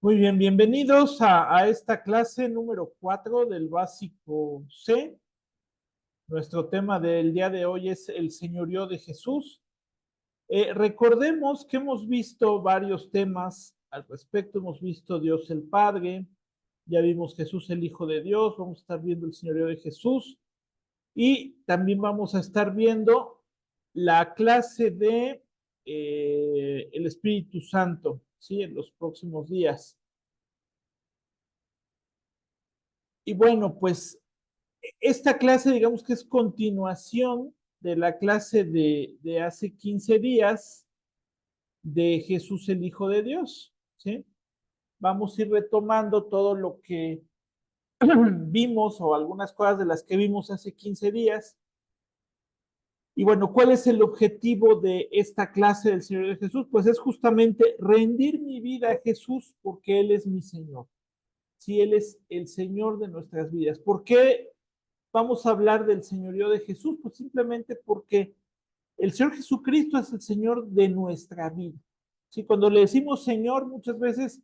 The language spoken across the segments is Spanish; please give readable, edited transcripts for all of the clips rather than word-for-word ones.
Muy bien, bienvenidos a esta clase número 4 del básico C. Nuestro tema del día de hoy es el señorío de Jesús. Recordemos que hemos visto varios temas al respecto. Hemos visto Dios el Padre, ya vimos Jesús el Hijo de Dios, vamos a estar viendo el señorío de Jesús y también vamos a estar viendo la clase de el Espíritu Santo, ¿sí? En los próximos días. Y bueno, pues esta clase, digamos que es continuación de la clase de hace 15 días de Jesús el Hijo de Dios, ¿sí? Vamos a ir retomando todo lo que vimos o algunas cosas de las que vimos hace 15 días. Y bueno, ¿cuál es el objetivo de esta clase del Señor de Jesús? Pues es justamente rendir mi vida a Jesús porque Él es mi Señor. Sí, Él es el Señor de nuestras vidas. ¿Por qué vamos a hablar del señorío de Jesús? Pues simplemente porque el Señor Jesucristo es el Señor de nuestra vida. ¿Sí? Cuando le decimos Señor, muchas veces,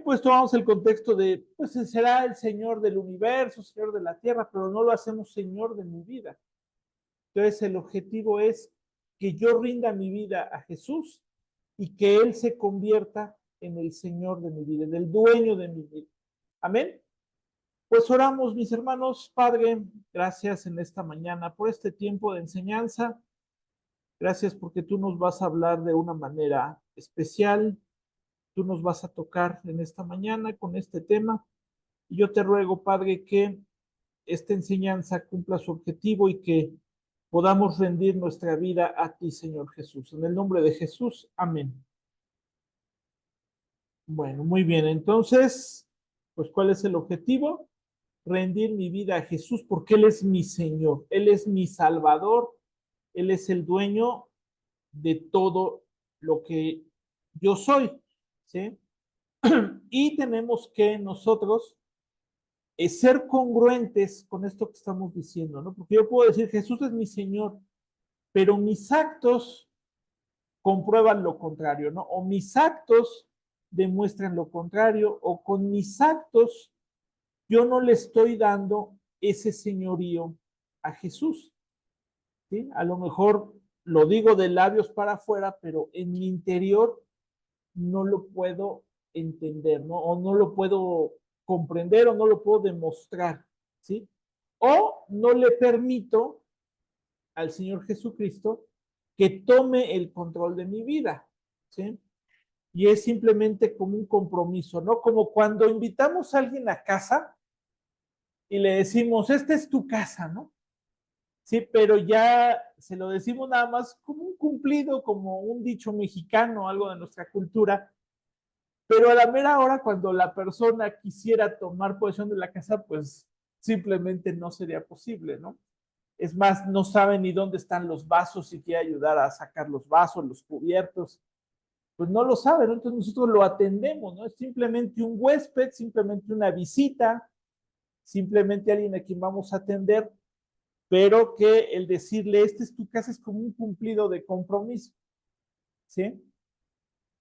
pues tomamos el contexto de, pues será el Señor del universo, Señor de la tierra, pero no lo hacemos Señor de mi vida. Entonces el objetivo es que yo rinda mi vida a Jesús y que Él se convierta en el Señor de mi vida, en el dueño de mi vida. Amén. Pues oramos, mis hermanos. Padre, gracias en esta mañana por este tiempo de enseñanza. Gracias porque tú nos vas a hablar de una manera especial. Tú nos vas a tocar en esta mañana con este tema. Y yo te ruego, Padre, que esta enseñanza cumpla su objetivo y que podamos rendir nuestra vida a ti, Señor Jesús. En el nombre de Jesús, amén. Bueno, muy bien. Entonces, pues, ¿cuál es el objetivo? Rendir mi vida a Jesús porque Él es mi Señor, Él es mi Salvador, Él es el dueño de todo lo que yo soy, ¿sí? Y tenemos que nosotros ser congruentes con esto que estamos diciendo, ¿no? Porque yo puedo decir, Jesús es mi Señor, pero mis actos comprueban lo contrario, ¿no? O mis actos demuestran lo contrario, o con mis actos yo no le estoy dando ese señorío a Jesús, ¿sí? A lo mejor lo digo de labios para afuera, pero en mi interior no lo puedo entender, ¿no? O no lo puedo comprender o no lo puedo demostrar, ¿sí? O no le permito al Señor Jesucristo que tome el control de mi vida, ¿sí? Y es simplemente como un compromiso, ¿no? Como cuando invitamos a alguien a casa y le decimos, esta es tu casa, ¿no? Sí, pero ya se lo decimos nada más como un cumplido, como un dicho mexicano, algo de nuestra cultura, pero a la mera hora cuando la persona quisiera tomar posesión de la casa, pues simplemente no sería posible, ¿no? Es más, no sabe ni dónde están los vasos y quiere ayudar a sacar los vasos, los cubiertos, pues no lo sabe, ¿no? Entonces nosotros lo atendemos, ¿no? Es simplemente un huésped, simplemente una visita, simplemente alguien a quien vamos a atender, pero que el decirle, esta es tu casa, es como un cumplido de compromiso, ¿sí?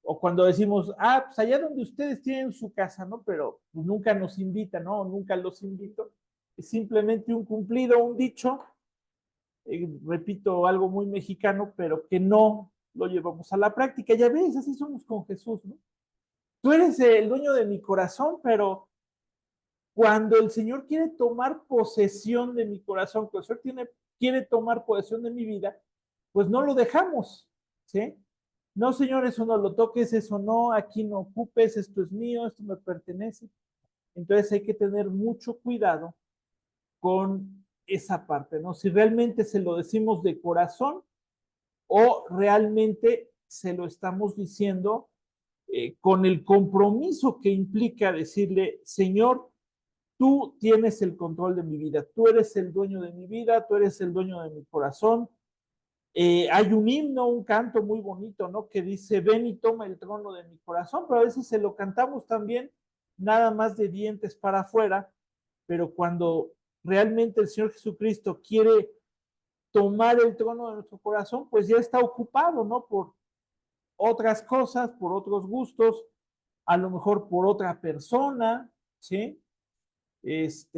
O cuando decimos, pues allá donde ustedes tienen su casa, ¿no? Pero pues, nunca nos invitan, ¿no? Nunca los invito. Es simplemente un cumplido, un dicho, repito, algo muy mexicano, pero que no lo llevamos a la práctica. Ya ves, así somos con Jesús, ¿no? Tú eres el dueño de mi corazón, pero cuando el Señor quiere tomar posesión de mi corazón, cuando el Señor quiere tomar posesión de mi vida, pues no lo dejamos, ¿sí? No, Señor, eso no lo toques, eso no, aquí no ocupes, esto es mío, esto me pertenece. Entonces hay que tener mucho cuidado con esa parte, ¿no? Si realmente se lo decimos de corazón o realmente se lo estamos diciendo con el compromiso que implica decirle, Señor, tú tienes el control de mi vida, tú eres el dueño de mi vida, tú eres el dueño de mi corazón. Hay un himno, un canto muy bonito, ¿no? Que dice, ven y toma el trono de mi corazón, pero a veces se lo cantamos también nada más de dientes para afuera, pero cuando realmente el Señor Jesucristo quiere tomar el trono de nuestro corazón, pues ya está ocupado, ¿no? Por otras cosas, por otros gustos, a lo mejor por otra persona, ¿sí?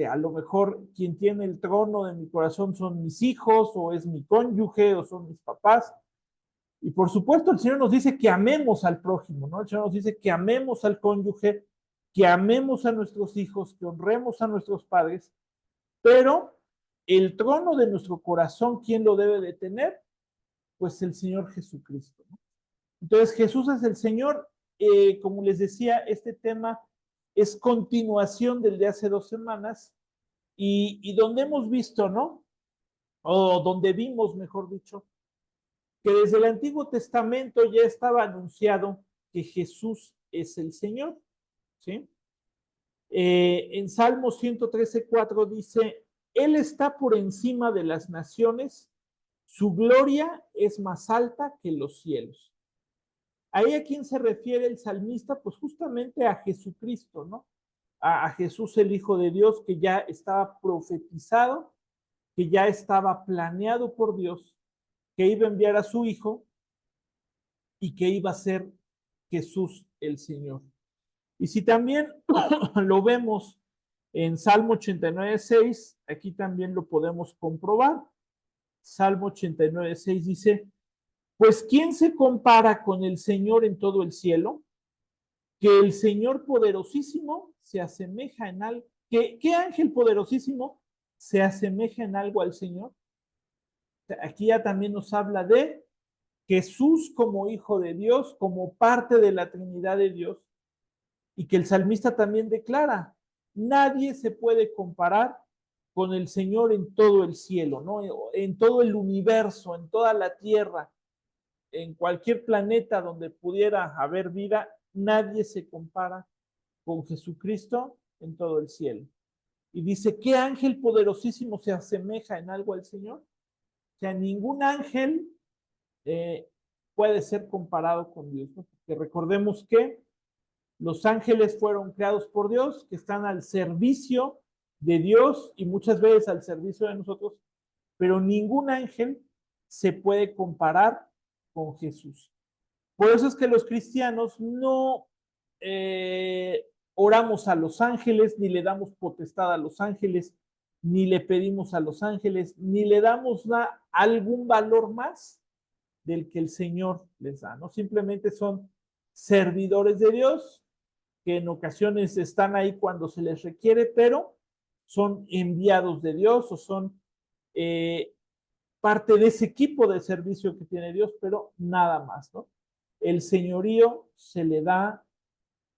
A lo mejor quien tiene el trono de mi corazón son mis hijos, o es mi cónyuge, o son mis papás. Y por supuesto, el Señor nos dice que amemos al prójimo, ¿no? El Señor nos dice que amemos al cónyuge, que amemos a nuestros hijos, que honremos a nuestros padres, pero el trono de nuestro corazón, ¿quién lo debe de tener? Pues el Señor Jesucristo, ¿no? Entonces, Jesús es el Señor. Como les decía, este tema es continuación del de hace 2 semanas y donde hemos visto, ¿no? O donde vimos, mejor dicho, que desde el Antiguo Testamento ya estaba anunciado que Jesús es el Señor, ¿sí? En Salmo 113:4 dice, Él está por encima de las naciones, su gloria es más alta que los cielos. Ahí a quién se refiere el salmista, pues justamente a Jesucristo, ¿no? A Jesús el Hijo de Dios, que ya estaba profetizado, que ya estaba planeado por Dios, que iba a enviar a su Hijo y que iba a ser Jesús el Señor. Y si también lo vemos en Salmo 89:6, aquí también lo podemos comprobar. Salmo 89:6 dice, pues ¿quién se compara con el Señor en todo el cielo? Que el Señor poderosísimo se asemeja en algo. ¿Qué ángel poderosísimo se asemeja en algo al Señor? Aquí ya también nos habla de Jesús como Hijo de Dios, como parte de la Trinidad de Dios, y que el salmista también declara, nadie se puede comparar con el Señor en todo el cielo, ¿no? En todo el universo, en toda la tierra, en cualquier planeta donde pudiera haber vida, nadie se compara con Jesucristo en todo el cielo. Y dice, ¿qué ángel poderosísimo se asemeja en algo al Señor? O sea, ningún ángel puede ser comparado con Dios, ¿no? Porque recordemos que los ángeles fueron creados por Dios, que están al servicio de Dios y muchas veces al servicio de nosotros, pero ningún ángel se puede comparar con Jesús. Por eso es que los cristianos no oramos a los ángeles, ni le damos potestad a los ángeles, ni le pedimos a los ángeles, ni le damos algún valor más del que el Señor les da, ¿no? Simplemente son servidores de Dios que en ocasiones están ahí cuando se les requiere, pero son enviados de Dios o son parte de ese equipo de servicio que tiene Dios, pero nada más, ¿no? El señorío se le da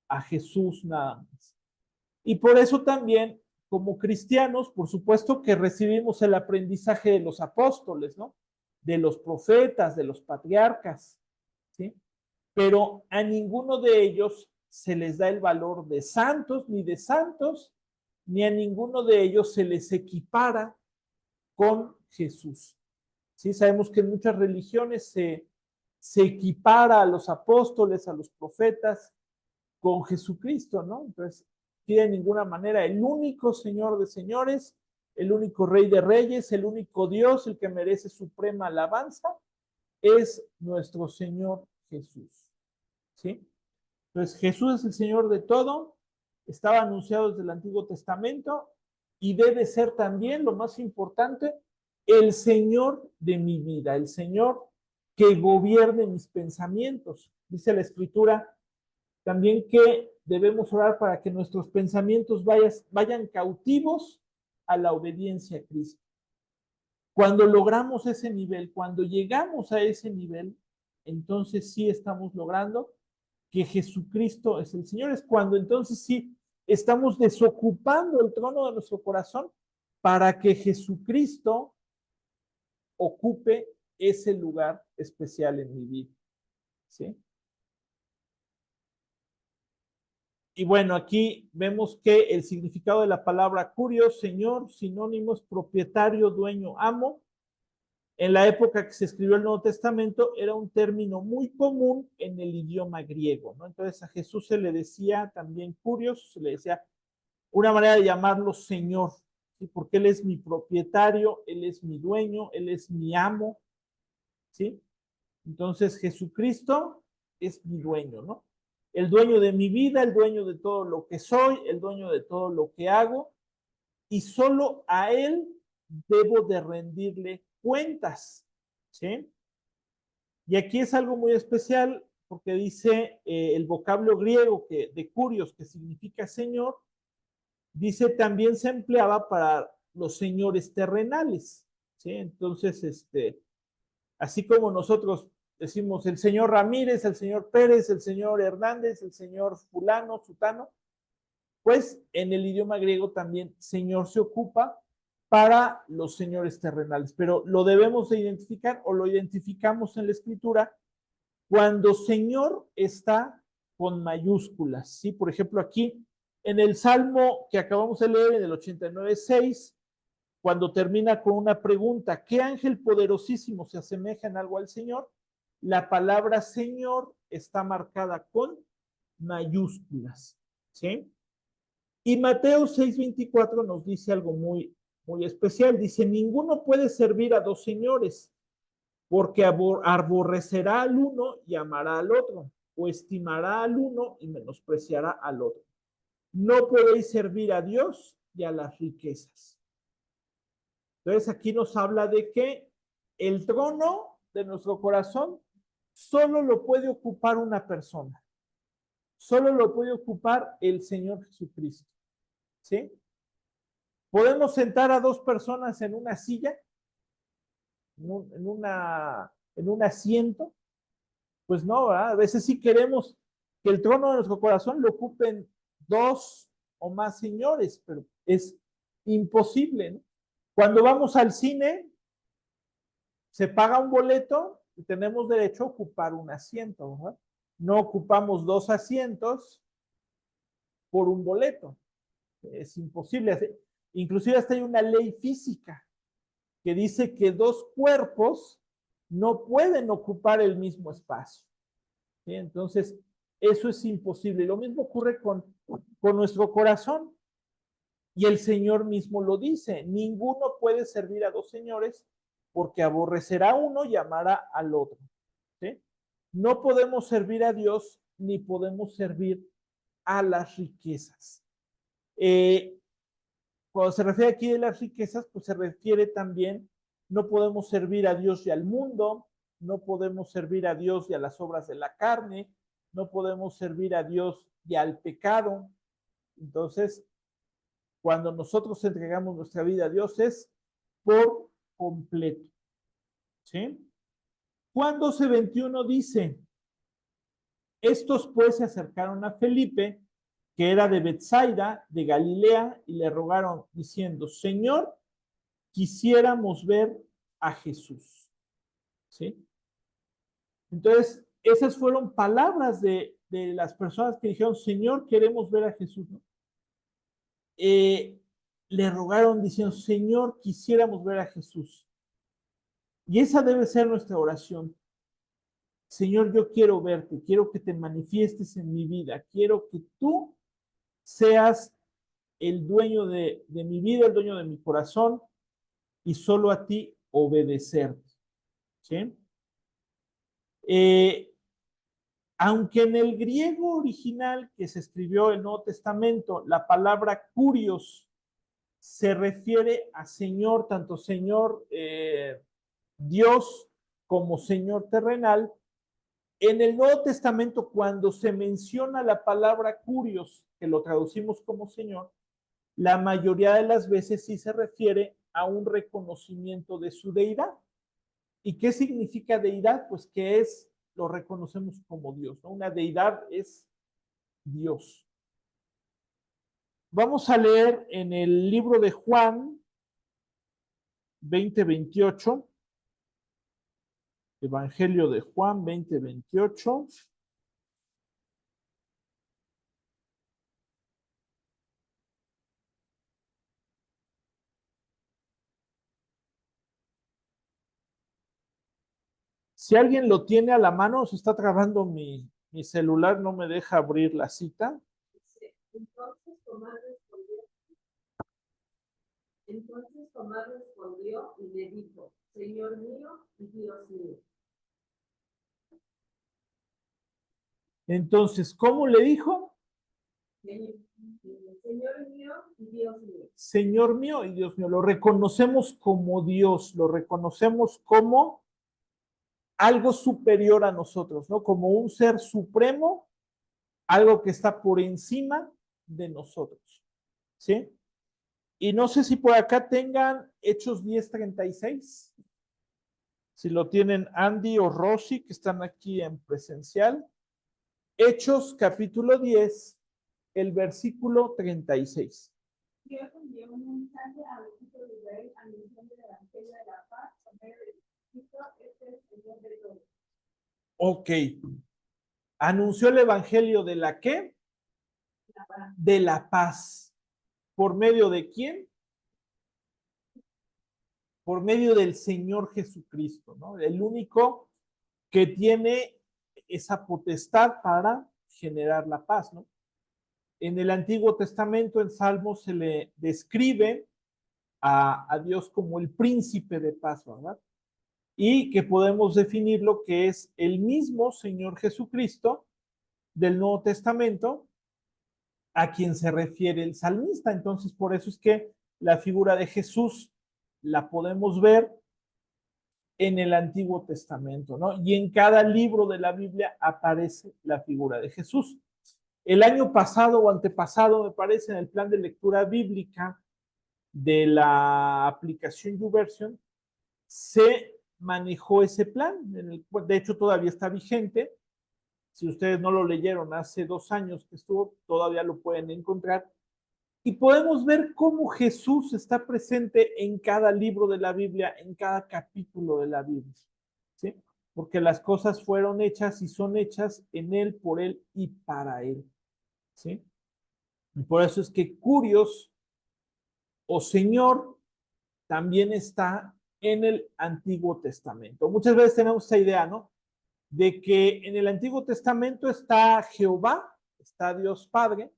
a Jesús nada más. Y por eso también, como cristianos, por supuesto que recibimos el aprendizaje de los apóstoles, ¿no? De los profetas, de los patriarcas, ¿sí? Pero a ninguno de ellos se les da el valor de santos, ni a ninguno de ellos se les equipara con Jesús. ¿Sí? Sabemos que en muchas religiones se equipara a los apóstoles, a los profetas, con Jesucristo, ¿no? Entonces, de ninguna manera, el único Señor de señores, el único Rey de reyes, el único Dios, el que merece suprema alabanza, es nuestro Señor Jesús. ¿Sí? Entonces, Jesús es el Señor de todo, estaba anunciado desde el Antiguo Testamento y debe ser también, lo más importante, el Señor de mi vida, el Señor que gobierne mis pensamientos. Dice la Escritura también que debemos orar para que nuestros pensamientos vayan cautivos a la obediencia a Cristo. Cuando logramos ese nivel, cuando llegamos a ese nivel, entonces sí estamos logrando que Jesucristo es el Señor. Es cuando entonces sí estamos desocupando el trono de nuestro corazón para que Jesucristo ocupe ese lugar especial en mi vida. ¿Sí? Y bueno, aquí vemos que el significado de la palabra kurios, Señor, sinónimos, propietario, dueño, amo. En la época que se escribió el Nuevo Testamento era un término muy común en el idioma griego, ¿no? Entonces a Jesús se le decía también kurios, se le decía una manera de llamarlo Señor, ¿sí? Porque Él es mi propietario, Él es mi dueño, Él es mi amo, ¿sí? Entonces Jesucristo es mi dueño, ¿no? el dueño de mi vida, el dueño de todo lo que soy, el dueño de todo lo que hago, y solo a Él debo de rendirle cuentas, ¿sí? Y aquí es algo muy especial porque dice el vocablo griego de curios, que significa señor, dice también se empleaba para los señores terrenales, ¿sí? Entonces, así como nosotros decimos el señor Ramírez, el señor Pérez, el señor Hernández, el señor fulano, sutano, pues en el idioma griego también señor se ocupa para los señores terrenales, pero lo debemos de identificar o lo identificamos en la escritura cuando señor está con mayúsculas, ¿sí? Por ejemplo, aquí en el Salmo que acabamos de leer, en el 89:6, cuando termina con una pregunta, ¿qué ángel poderosísimo se asemeja en algo al Señor? La palabra Señor está marcada con mayúsculas, ¿sí? Y Mateo 6:24 nos dice algo muy, muy especial. Dice, ninguno puede servir a dos señores, porque aborrecerá al uno y amará al otro, o estimará al uno y menospreciará al otro. No podéis servir a Dios y a las riquezas. Entonces aquí nos habla de que el trono de nuestro corazón solo lo puede ocupar una persona, solo lo puede ocupar el Señor Jesucristo, ¿sí? ¿Podemos sentar a dos personas en una silla, en un asiento? Pues no, ¿verdad? A veces sí queremos que el trono de nuestro corazón lo ocupen dos o más señores, pero es imposible, ¿no? Cuando vamos al cine, se paga un boleto y tenemos derecho a ocupar un asiento, ¿verdad? No ocupamos dos asientos por un boleto. Es imposible. Inclusive hasta hay una ley física que dice que dos cuerpos no pueden ocupar el mismo espacio, ¿sí? Entonces, eso es imposible. Lo mismo ocurre con nuestro corazón. Y el Señor mismo lo dice, ninguno puede servir a dos señores porque aborrecerá a uno y amará al otro, ¿sí? No podemos servir a Dios ni podemos servir a las riquezas. Cuando se refiere aquí de las riquezas, pues se refiere también, no podemos servir a Dios y al mundo, no podemos servir a Dios y a las obras de la carne, no podemos servir a Dios y al pecado. Entonces, cuando nosotros entregamos nuestra vida a Dios es por completo, ¿sí? Juan 12:21 dice, estos pues se acercaron a Felipe, que era de Bethsaida, de Galilea, y le rogaron diciendo, Señor, quisiéramos ver a Jesús, ¿sí? Entonces, esas fueron palabras de las personas que dijeron, Señor, queremos ver a Jesús, ¿no? Le rogaron diciendo, Señor, quisiéramos ver a Jesús. Y esa debe ser nuestra oración. Señor, yo quiero verte, quiero que te manifiestes en mi vida, quiero que tú seas el dueño de mi vida, el dueño de mi corazón, y solo a ti obedecerte, ¿sí? Eh, Aunque en el griego original que se escribió el Nuevo Testamento, la palabra curios se refiere a Señor, tanto Señor Dios como Señor terrenal. En el Nuevo Testamento, cuando se menciona la palabra curios, que lo traducimos como Señor, la mayoría de las veces sí se refiere a un reconocimiento de su deidad. ¿Y qué significa deidad? Pues que lo reconocemos como Dios, ¿no? Una deidad es Dios. Vamos a leer en el libro de Juan 20:28, Evangelio de Juan 20:28. Si alguien lo tiene a la mano, se está trabando mi celular, no me deja abrir la cita. Entonces Tomás respondió y le dijo, Señor mío y Dios mío. Entonces, ¿cómo le dijo? Señor mío y Dios mío. Señor mío y Dios mío. Lo reconocemos como Dios, lo reconocemos como algo superior a nosotros, ¿no? Como un ser supremo, algo que está por encima de nosotros, ¿sí? Y no sé si por acá tengan Hechos 10:36, si lo tienen Andy o Rosy, que están aquí en presencial. Hechos capítulo 10, el versículo 36. Dios envió un mensaje a los hijos de Israel anunciando el evangelio de la paz por medio de Cristo, este es el Señor de todos. Ok. Anunció el evangelio de la ¿qué? La paz. De la paz. ¿Por medio de quién? Por medio del Señor Jesucristo, ¿no? El único que tiene esa potestad para generar la paz, ¿no? En el Antiguo Testamento, en Salmos, se le describe a Dios como el príncipe de paz, ¿verdad? Y que podemos definirlo que es el mismo Señor Jesucristo del Nuevo Testamento a quien se refiere el salmista. Entonces, por eso es que la figura de Jesús la podemos ver en el Antiguo Testamento, ¿no? Y en cada libro de la Biblia aparece la figura de Jesús. El año pasado o antepasado, me parece, en el plan de lectura bíblica de la aplicación YouVersion, se manejó ese plan. De hecho, todavía está vigente. Si ustedes no lo leyeron hace 2 años que estuvo, todavía lo pueden encontrar. Y podemos ver cómo Jesús está presente en cada libro de la Biblia, en cada capítulo de la Biblia, ¿sí? Porque las cosas fueron hechas y son hechas en Él, por Él y para Él, ¿sí? Y por eso es que Curios o Señor también está en el Antiguo Testamento. Muchas veces tenemos esa idea, ¿no? De que en el Antiguo Testamento está Jehová, está Dios Padre,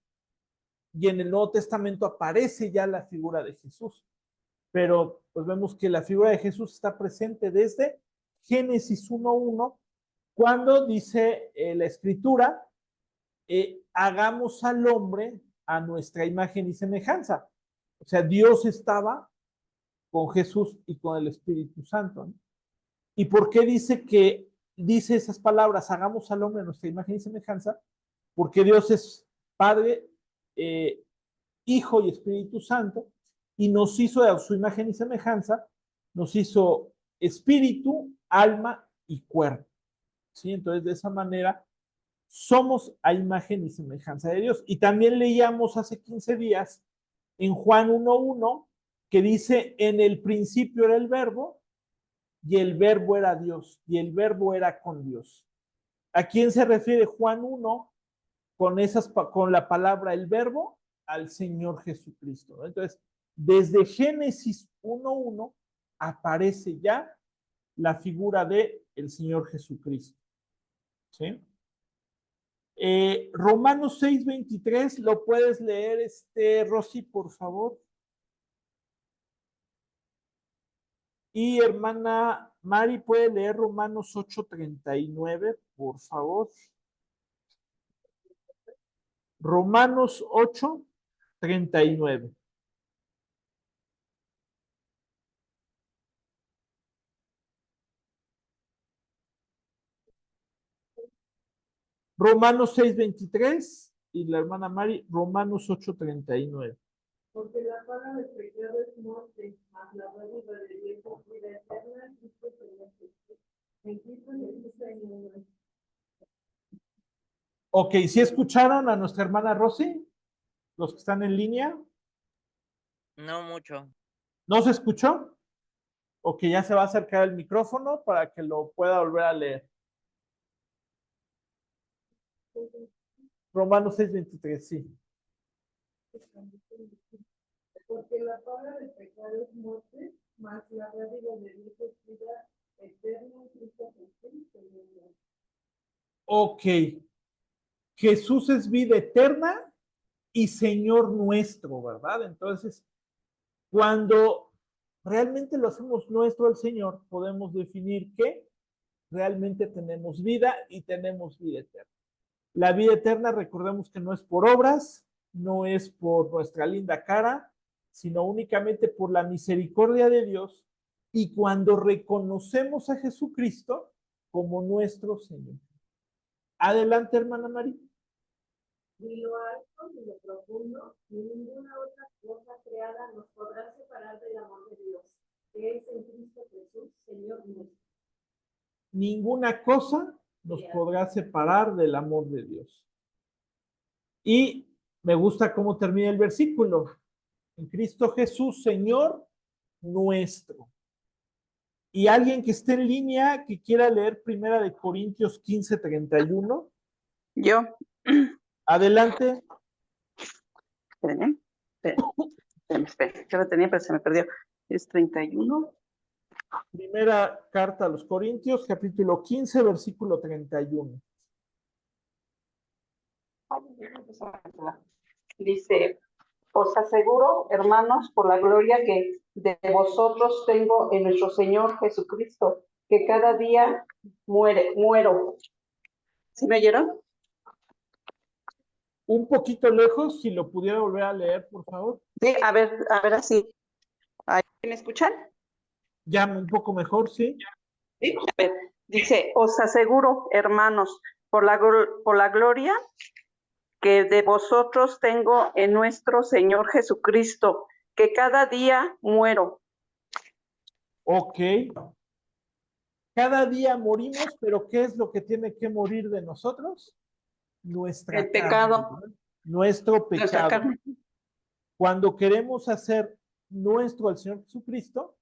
y en el Nuevo Testamento aparece ya la figura de Jesús. Pero pues vemos que la figura de Jesús está presente desde Génesis 1:1, cuando dice la Escritura, hagamos al hombre a nuestra imagen y semejanza. O sea, Dios estaba con Jesús y con el Espíritu Santo, ¿no? ¿Y por qué dice esas palabras, hagamos al hombre a nuestra imagen y semejanza? Porque Dios es Padre, eh, Hijo y Espíritu Santo, y nos hizo a su imagen y semejanza, nos hizo espíritu, alma y cuerpo, ¿sí? Entonces, de esa manera, somos a imagen y semejanza de Dios. Y también leíamos hace 15 días en Juan 1:1 que dice, en el principio era el verbo, y el verbo era Dios, y el verbo era con Dios. ¿A quién se refiere Juan 1 con la palabra el verbo? Al Señor Jesucristo, ¿no? Entonces, desde Génesis 1:1 aparece ya la figura de el Señor Jesucristo, ¿sí? Romanos 6:23, ¿lo puedes leer, Rosy, por favor? Y hermana Mari, ¿puede leer Romanos 8:39, por favor? Romanos 8:39. Romanos 6:23 y la hermana Mari, Romanos 8:39. Porque la paga del pecado es muerte, mas la dádiva de Dios es vida eterna en Cristo Señor Jesús. En Cristo Jesús Señor nuestro. Ok, ¿sí escucharon a nuestra hermana Rosy? Los que están en línea. No mucho. ¿No se escuchó? Ok, ya se va a acercar el micrófono para que lo pueda volver a leer. Romanos 6:23, sí. Porque la paga del pecado es muerte, mas la dádiva de Dios es vida eterna en Cristo Jesús Señor nuestro. Ok, Jesús es vida eterna y Señor nuestro, ¿verdad? Entonces, cuando realmente lo hacemos nuestro al Señor, podemos definir que realmente tenemos vida y tenemos vida eterna. La vida eterna, recordemos que no es por obras, no es por nuestra linda cara, sino únicamente por la misericordia de Dios y cuando reconocemos a Jesucristo como nuestro Señor. Adelante, hermana María. Ni lo alto ni lo profundo, ni ninguna otra cosa creada nos podrá separar del amor de Dios, que es en Cristo Jesús, Señor nuestro. Ninguna cosa nos podrá separar del amor de Dios. Y me gusta cómo termina el versículo. En Cristo Jesús, Señor nuestro. Y alguien que esté en línea, que quiera leer Primera de Corintios 15:31. Yo. Adelante. Espérenme. Espérenme. Yo lo tenía, pero se me perdió. Es 31. Primera carta a los Corintios, capítulo 15, versículo 31. Dice, os aseguro, hermanos, por la gloria que de vosotros tengo en nuestro Señor Jesucristo, que cada día muero. ¿Sí me oyeron? Un poquito lejos, si lo pudiera volver a leer, por favor. Sí, a ver así. ¿Me escuchan? Ya un poco mejor, ¿sí? Sí, a ver, dice, os aseguro, hermanos, por la gloria que de vosotros tengo en nuestro Señor Jesucristo, que cada día muero. Ok. Cada día morimos, pero ¿qué es lo que tiene que morir de nosotros? Nuestra El pecado. carne, nuestro Nuestra pecado. carne. Cuando queremos hacer nuestro al Señor Jesucristo,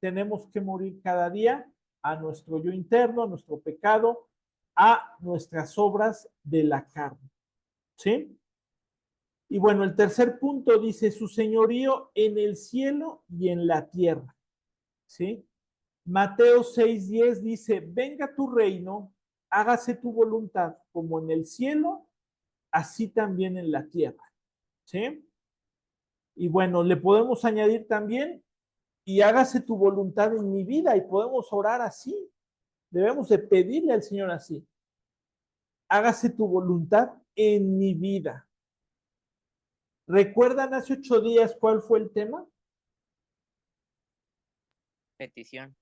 tenemos que morir cada día a nuestro yo interno, a nuestro pecado, a nuestras obras de la carne. ¿Sí? Y bueno, el tercer punto dice, su señorío en el cielo y en la tierra. ¿Sí? Mateo 6:10 dice, venga tu reino, hágase tu voluntad como en el cielo, así también en la tierra. ¿Sí? Y bueno, le podemos añadir también, y hágase tu voluntad en mi vida, y podemos orar así. Debemos de pedirle al Señor así. Hágase tu voluntad en mi vida. ¿Recuerdan hace 8 días cuál fue el tema? Petición.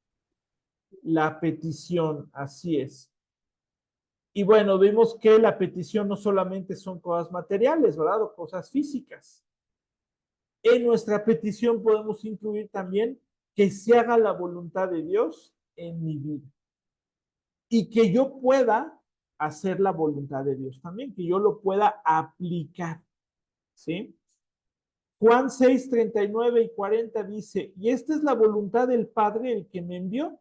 La petición, así es. Y bueno, vimos que la petición no solamente son cosas materiales, ¿verdad? O cosas físicas. En nuestra petición podemos incluir también que se haga la voluntad de Dios en mi vida. Y que yo pueda hacer la voluntad de Dios también, que yo lo pueda aplicar. ¿Sí? Juan 6:39 y 40 dice, y esta es la voluntad del Padre, el que me envió,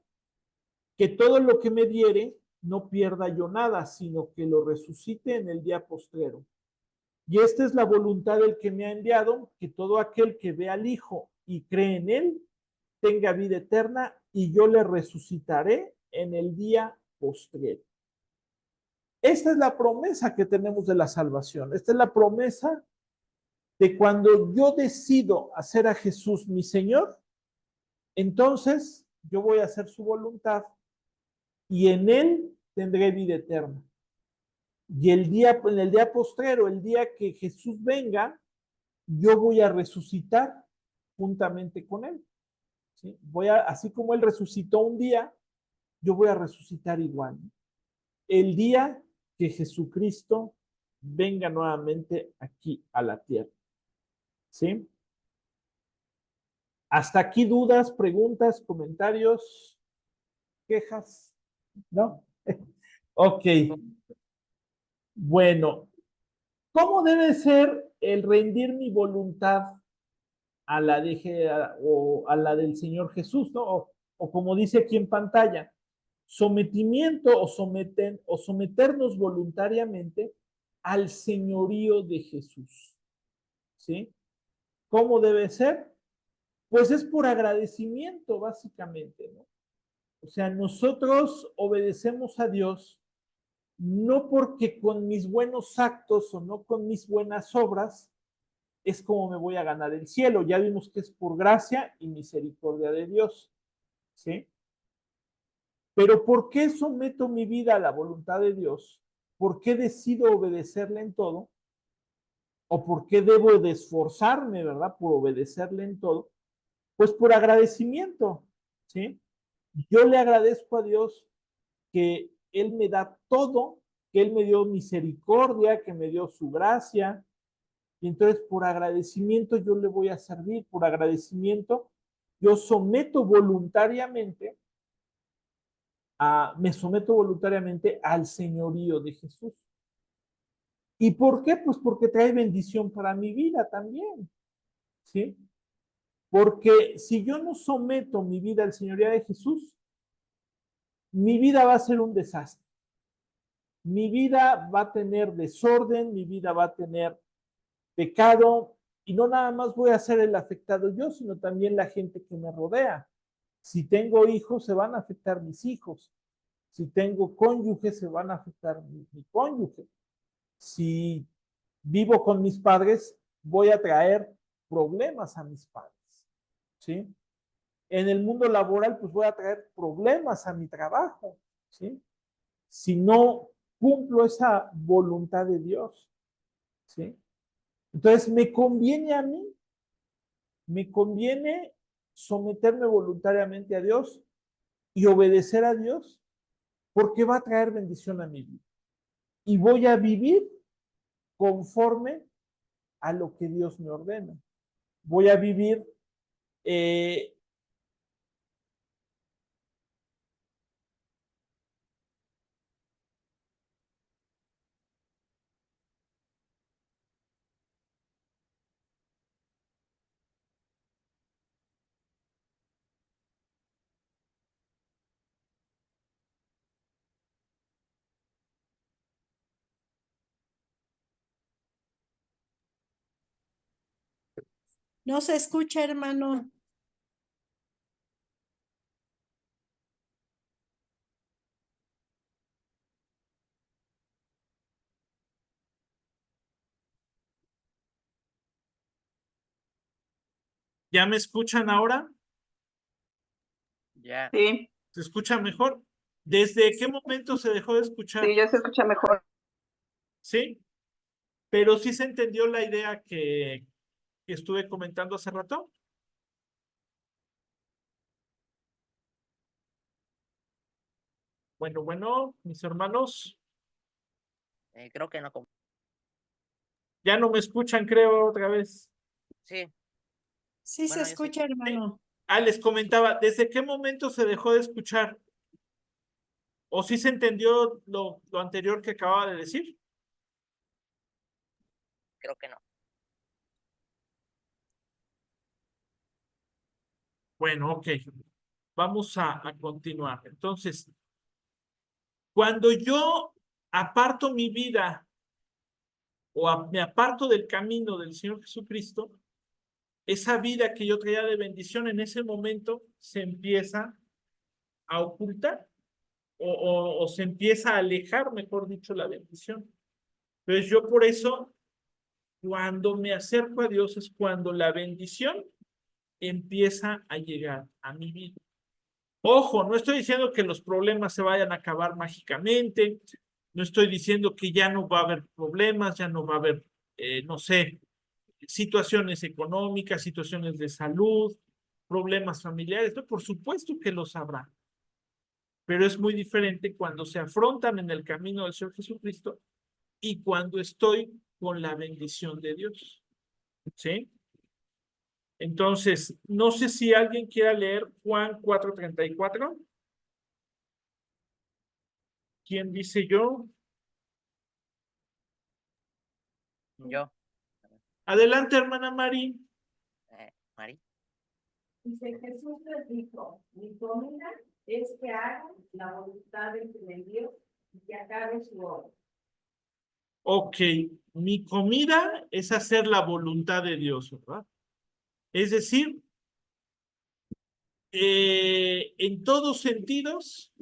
que todo lo que me diere no pierda yo nada, sino que lo resucite en el día postrero. Y esta es la voluntad del que me ha enviado, que todo aquel que ve al Hijo y cree en él, tenga vida eterna, y yo le resucitaré en el día postrero. Esta es la promesa que tenemos de la salvación. Esta es la promesa de cuando yo decido hacer a Jesús mi Señor, entonces yo voy a hacer su voluntad y en él tendré vida eterna. Y en el día postrero, el día que Jesús venga, yo voy a resucitar juntamente con él. ¿Sí? Así como él resucitó un día, yo voy a resucitar igual. El día que Jesucristo venga nuevamente aquí a la tierra. ¿Sí? Hasta aquí dudas, preguntas, comentarios, quejas, ¿no? Ok. Bueno, ¿cómo debe ser el rendir mi voluntad a la o a la del Señor Jesús, ¿no? O como dice aquí en pantalla, sometimiento o someternos voluntariamente al señorío de Jesús. ¿Sí? ¿Cómo debe ser? Pues es por agradecimiento, básicamente, ¿no? O sea, nosotros obedecemos a Dios no porque con mis buenos actos o no con mis buenas obras es como me voy a ganar el cielo. Ya vimos que es por gracia y misericordia de Dios. ¿Sí? Pero ¿por qué someto mi vida a la voluntad de Dios? ¿por qué decido obedecerle en todo? ¿O por qué debo de esforzarme, verdad, por obedecerle en todo? Pues por agradecimiento, ¿sí? Yo le agradezco a Dios que Él me da todo, que Él me dio misericordia, que me dio su gracia, y entonces por agradecimiento yo le voy a servir, por agradecimiento yo me someto voluntariamente al señorío de Jesús. ¿Y por qué? Pues porque trae bendición para mi vida también, ¿sí? Porque si yo no someto mi vida al señorío de Jesús, mi vida va a ser un desastre. Mi vida va a tener desorden, mi vida va a tener pecado, y no nada más voy a ser el afectado yo, sino también la gente que me rodea. Si tengo hijos, se van a afectar mis hijos. Si tengo cónyuge, se van a afectar mi cónyuge. Si vivo con mis padres, voy a traer problemas a mis padres, ¿sí? En el mundo laboral, pues voy a traer problemas a mi trabajo, ¿sí? Si no cumplo esa voluntad de Dios, ¿sí? Entonces, me conviene someterme voluntariamente a Dios y obedecer a Dios porque va a traer bendición a mi vida. Y voy a vivir conforme a lo que Dios me ordena. Voy a vivir No se escucha, hermano. ¿Ya me escuchan ahora? Ya. Sí, ¿Se escucha mejor? ¿Desde qué momento se dejó de escuchar? sí, ya se escucha mejor. ¿Sí? Pero sí se entendió la idea que estuve comentando hace rato. Bueno, mis hermanos, Creo que no. ya no me escuchan, creo, otra vez. Sí, Sí se bueno, yo sí. escucha, hermano. Les comentaba, ¿desde qué momento se dejó de escuchar? ¿O sí se entendió lo anterior que acababa de decir? Creo que no. Bueno, ok. Vamos a continuar. Entonces, cuando yo aparto mi vida me aparto del camino del Señor Jesucristo, esa vida que yo traía de bendición en ese momento se empieza a ocultar o se empieza a alejar, mejor dicho, la bendición. Entonces yo por eso, cuando me acerco a Dios es cuando la bendición empieza a llegar a mi vida. Ojo, no estoy diciendo que los problemas se vayan a acabar mágicamente, no estoy diciendo que ya no va a haber problemas, ya no va a haber, no sé, situaciones económicas, situaciones de salud, problemas familiares, ¿no? Por supuesto que los habrá, pero es muy diferente cuando se afrontan en el camino del Señor Jesucristo y cuando estoy con la bendición de Dios, ¿sí? Entonces, no sé si alguien quiera leer Juan 4:34. ¿Quién dice yo? Yo. Adelante, hermana Mari. Mari. Dice Jesús les dijo, mi comida es que hagan la voluntad del que me envió y que acabe su obra. Ok, mi comida es hacer la voluntad de Dios, ¿verdad? Es decir, en todos sentidos,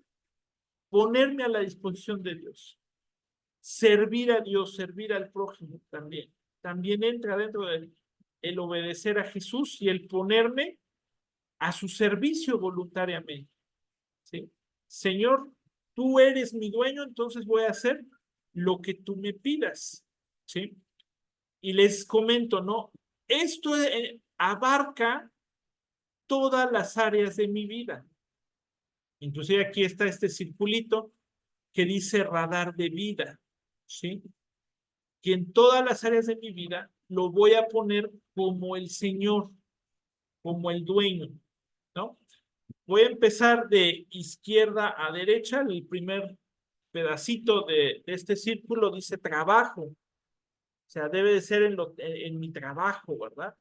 ponerme a la disposición de Dios, servir a Dios, servir al prójimo también. También entra dentro del el obedecer a Jesús y el ponerme a su servicio voluntariamente, ¿sí? Señor, tú eres mi dueño, entonces voy a hacer lo que tú me pidas, ¿sí? Y les comento, ¿no? Esto abarca todas las áreas de mi vida. Inclusive aquí está este circulito que dice radar de vida, ¿sí? Que en todas las áreas de mi vida lo voy a poner como el Señor, como el dueño, ¿no? Voy a empezar de izquierda a derecha. El primer pedacito de este círculo dice trabajo. O sea, debe de ser en mi trabajo, ¿verdad?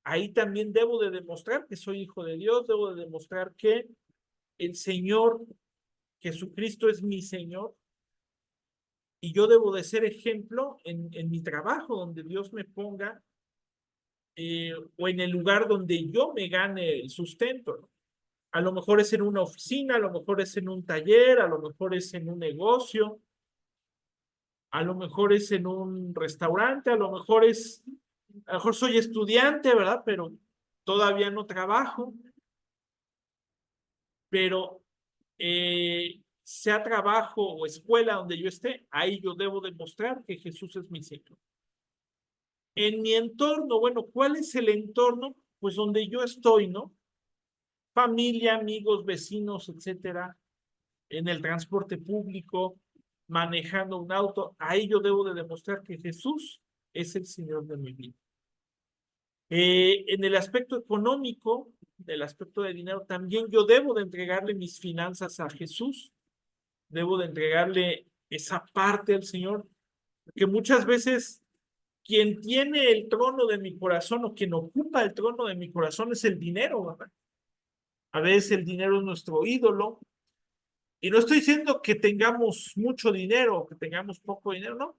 Ahí también debo de demostrar que soy hijo de Dios, debo de demostrar que el Señor Jesucristo es mi Señor y yo debo de ser ejemplo en mi trabajo, donde Dios me ponga, o en el lugar donde yo me gane el sustento, ¿no? A lo mejor es en una oficina, a lo mejor es en un taller, a lo mejor es en un negocio, a lo mejor es en un restaurante, a lo mejor soy estudiante, ¿verdad? Pero todavía no trabajo, pero sea trabajo o escuela donde yo esté, ahí yo debo demostrar que Jesús es mi Señor. En mi entorno, bueno, ¿cuál es el entorno? Pues donde yo estoy, ¿no? Familia, amigos, vecinos, etcétera, en el transporte público, manejando un auto, ahí yo debo de demostrar que Jesús es el Señor de mi vida. En el aspecto económico, del aspecto de dinero, también yo debo de entregarle mis finanzas a Jesús, debo de entregarle esa parte al Señor, que muchas veces quien tiene el trono de mi corazón o quien ocupa el trono de mi corazón es el dinero, ¿verdad? A veces el dinero es nuestro ídolo. Y no estoy diciendo que tengamos mucho dinero o que tengamos poco dinero, no.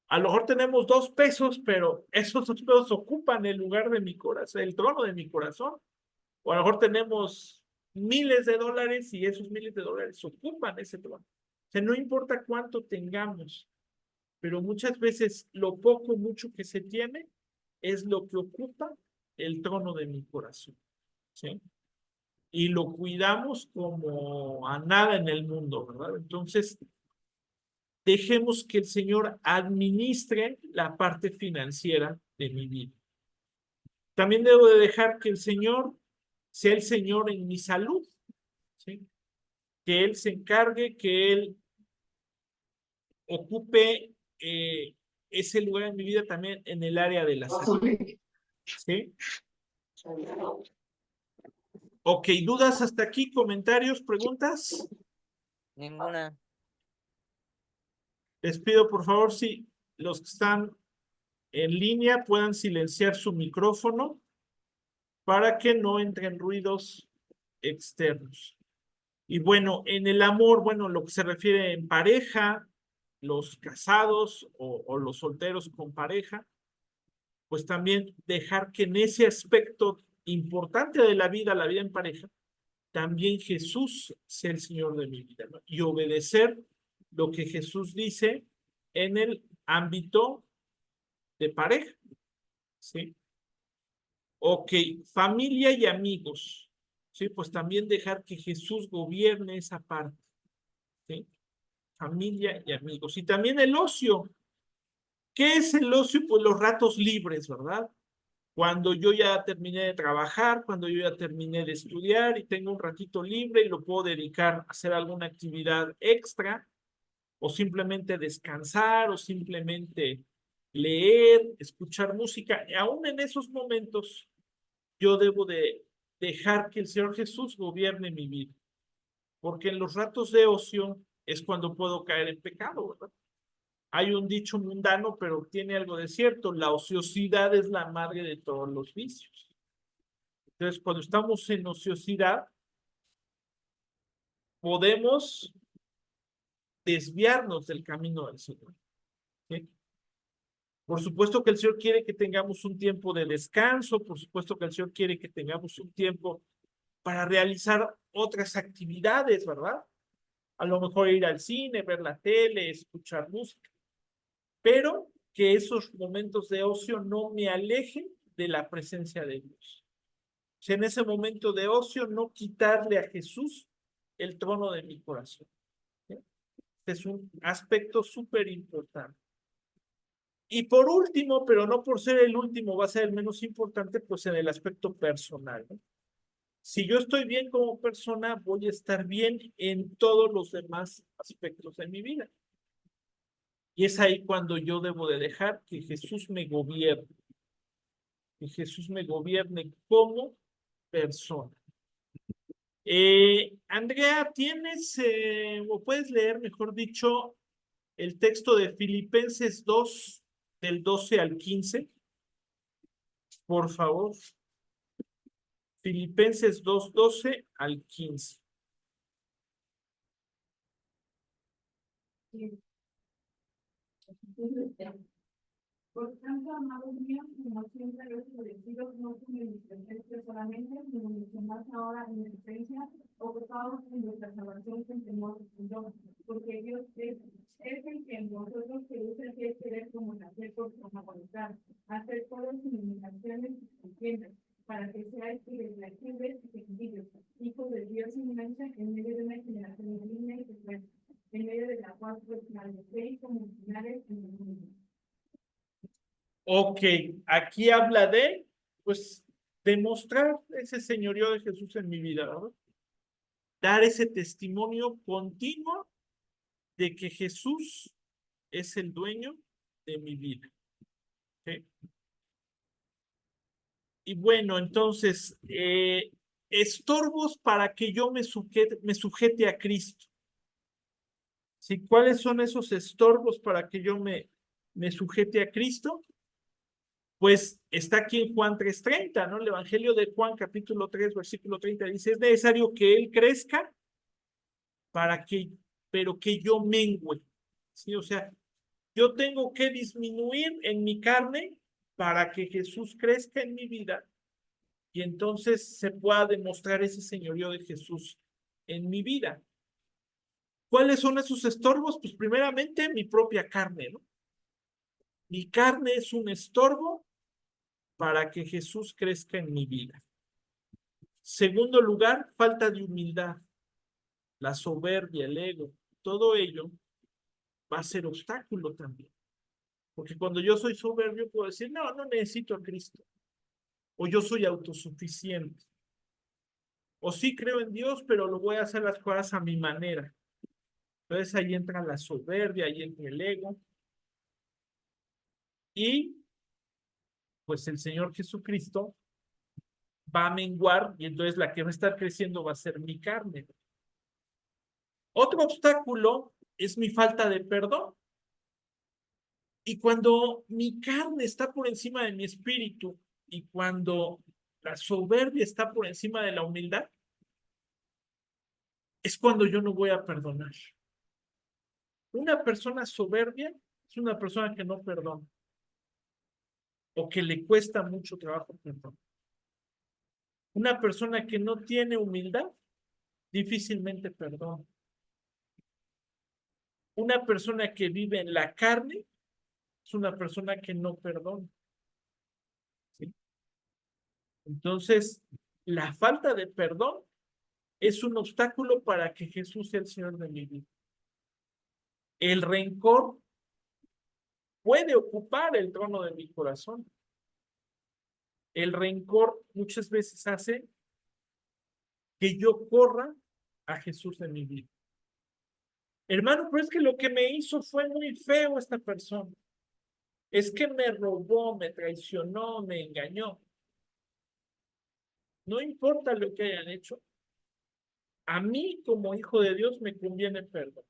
A lo mejor tenemos 2 pesos, pero esos 2 pesos ocupan el lugar de mi corazón, el trono de mi corazón. O a lo mejor tenemos miles de dólares y esos miles de dólares ocupan ese trono. O sea, no importa cuánto tengamos, pero muchas veces lo poco, mucho que se tiene es lo que ocupa el trono de mi corazón, ¿sí? Y lo cuidamos como a nada en el mundo, ¿verdad? Entonces, dejemos que el Señor administre la parte financiera de mi vida. También debo de dejar que el Señor sea el Señor en mi salud, ¿sí? Que Él se encargue, que Él ocupe ese lugar en mi vida también en el área de la salud, ¿sí? Ok, ¿dudas hasta aquí? ¿Comentarios? ¿Preguntas? Ninguna. Les pido, por favor, si los que están en línea puedan silenciar su micrófono para que no entren ruidos externos. Y bueno, en el amor, bueno, lo que se refiere en pareja, los casados o los solteros con pareja, pues también dejar que en ese aspecto importante de la vida en pareja, también Jesús sea el Señor de mi vida, ¿no? Y obedecer lo que Jesús dice en el ámbito de pareja, ¿sí? Ok, familia y amigos, ¿sí? Pues también dejar que Jesús gobierne esa parte, ¿sí? Familia y amigos. Y también el ocio. ¿Qué es el ocio? Pues los ratos libres, ¿verdad? Cuando yo ya terminé de trabajar, cuando yo ya terminé de estudiar y tengo un ratito libre y lo puedo dedicar a hacer alguna actividad extra o simplemente descansar o simplemente leer, escuchar música. Y aún en esos momentos yo debo de dejar que el Señor Jesús gobierne mi vida, porque en los ratos de ocio es cuando puedo caer en pecado, ¿verdad? Hay un dicho mundano, pero tiene algo de cierto: la ociosidad es la madre de todos los vicios. Entonces, cuando estamos en ociosidad, podemos desviarnos del camino del Señor, ¿sí? Por supuesto que el Señor quiere que tengamos un tiempo de descanso, por supuesto que el Señor quiere que tengamos un tiempo para realizar otras actividades, ¿verdad? A lo mejor ir al cine, ver la tele, escuchar música, pero que esos momentos de ocio no me alejen de la presencia de Dios. O sea, en ese momento de ocio no quitarle a Jesús el trono de mi corazón, ¿sí? Este es un aspecto súper importante. Y por último, pero no por ser el último, va a ser el menos importante, pues en el aspecto personal, ¿no? Si yo estoy bien como persona, voy a estar bien en todos los demás aspectos de mi vida. Y es ahí cuando yo debo de dejar que Jesús me gobierne, que Jesús me gobierne como persona. Andrea, ¿tienes o puedes leer, mejor dicho, el texto de Filipenses 2, del 12 al 15? Por favor. Filipenses 2, 12 al 15. Por tanto, amados míos, como siempre los obedecidos, no con mi presencia solamente, sino mucho más ahora en mi presencia, ocupados en vuestra salvación con temor y dolor, porque Dios es el que en vosotros produce el que querer como nacer por su voluntad, hacer todas sus limitaciones y contiendas, para que seáis irreprensibles y sencillos, hijos de Dios sin mancha, en medio de una generación digna y perfecta, en medio de la cual permanecéis como finales en el mundo. Ok, aquí habla de, pues, demostrar ese señorío de Jesús en mi vida, ¿verdad? Dar ese testimonio continuo de que Jesús es el dueño de mi vida. ¿Ok? Y bueno, entonces, estorbos para que yo me sujete a Cristo. ¿Sí? ¿Cuáles son esos estorbos para que yo me sujete a Cristo? Pues está aquí en Juan 3:30, ¿no? El Evangelio de Juan, capítulo 3, versículo 30, dice, es necesario que Él crezca pero que yo mengüe. ¿Sí? O sea, yo tengo que disminuir en mi carne para que Jesús crezca en mi vida y entonces se pueda demostrar ese señorío de Jesús en mi vida. ¿Cuáles son esos estorbos? Pues primeramente mi propia carne, ¿no? Mi carne es un estorbo para que Jesús crezca en mi vida. Segundo lugar, falta de humildad, la soberbia, el ego, todo ello va a ser obstáculo también. Porque cuando yo soy soberbio puedo decir, no, no necesito a Cristo. O yo soy autosuficiente. O sí creo en Dios, pero lo voy a hacer las cosas a mi manera. Entonces ahí entra la soberbia, ahí entra el ego. Y pues el Señor Jesucristo va a menguar y entonces la que va a estar creciendo va a ser mi carne. Otro obstáculo es mi falta de perdón. Y cuando mi carne está por encima de mi espíritu y cuando la soberbia está por encima de la humildad, es cuando yo no voy a perdonar. Una persona soberbia es una persona que no perdona o que le cuesta mucho trabajo perdonar. Una persona que no tiene humildad difícilmente perdona. Una persona que vive en la carne es una persona que no perdona. ¿Sí? Entonces, la falta de perdón es un obstáculo para que Jesús sea el Señor de mi vida. El rencor puede ocupar el trono de mi corazón. El rencor muchas veces hace que yo corra a Jesús de mi vida. Hermano, pero es que lo que me hizo fue muy feo esta persona. Es que me robó, me traicionó, me engañó. No importa lo que hayan hecho, a mí como hijo de Dios me conviene perdón.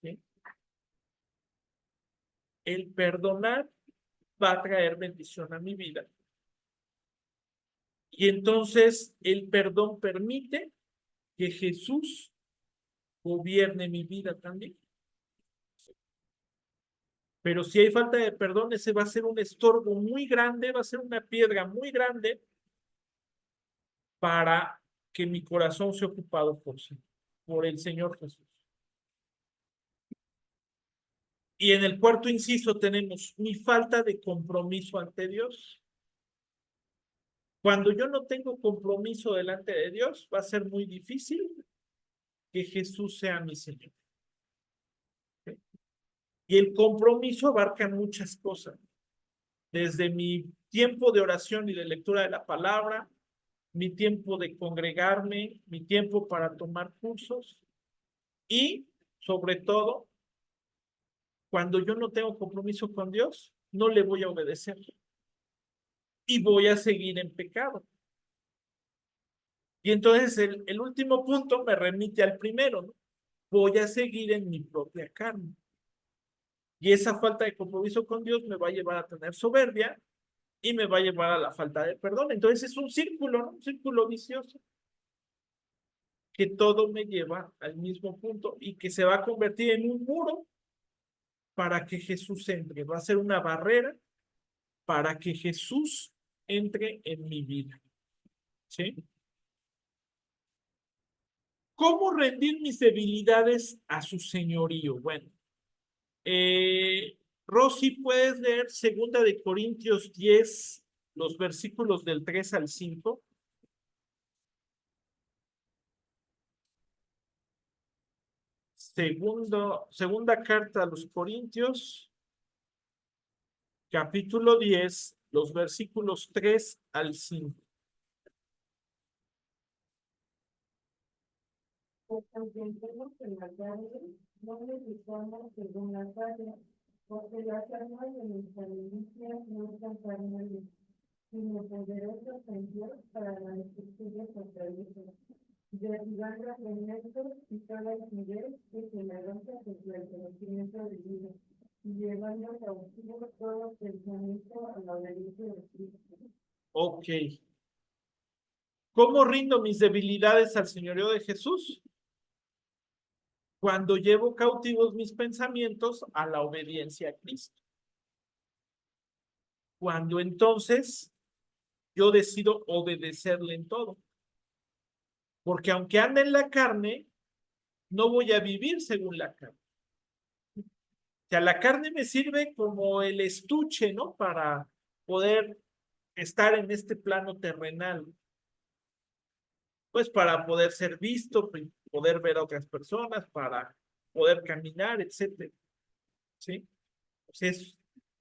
¿Sí? El perdonar va a traer bendición a mi vida. Y entonces el perdón permite que Jesús gobierne mi vida también. Pero si hay falta de perdón, ese va a ser un estorbo muy grande, va a ser una piedra muy grande para que mi corazón sea ocupado por el Señor Jesús. Y en el cuarto inciso tenemos mi falta de compromiso ante Dios. Cuando yo no tengo compromiso delante de Dios, va a ser muy difícil que Jesús sea mi Señor. Y el compromiso abarca muchas cosas, desde mi tiempo de oración y de lectura de la palabra, mi tiempo de congregarme, mi tiempo para tomar cursos y, sobre todo, cuando yo no tengo compromiso con Dios, no le voy a obedecer y voy a seguir en pecado. Y entonces el último punto me remite al primero, ¿no? Voy a seguir en mi propia carne. Y esa falta de compromiso con Dios me va a llevar a tener soberbia y me va a llevar a la falta de perdón. Entonces es un círculo, ¿no? Un círculo vicioso que todo me lleva al mismo punto y que se va a convertir en un muro para que Jesús entre. Va a ser una barrera para que Jesús entre en mi vida. ¿Sí? ¿Cómo rendir mis debilidades a su señorío? Bueno, Rosy, ¿puedes leer 2 Corintios 10, los versículos del 3 al 5? Segunda carta a los Corintios, capítulo 10, los versículos 3 al 5. Pues aunque entremos en la carne, no necesitamos según la carne, porque las armas de nuestra milicia no son carnales, sino poderosas en Dios para la destrucción de fortalezas, derribando argumentos y toda altivez que se levanta contra el conocimiento de Dios, y llevando cautivo todo pensamiento a la obediencia de Cristo. Ok. ¿Cómo rindo mis debilidades al señorío de Jesús? Cuando llevo cautivos mis pensamientos a la obediencia a Cristo. Cuando entonces yo decido obedecerle en todo. Porque aunque ande en la carne, no voy a vivir según la carne. O sea, la carne me sirve como el estuche, ¿no? Para poder estar en este plano terrenal. Pues para poder ser visto, poder ver a otras personas, para poder caminar, etcétera. ¿Sí? Pues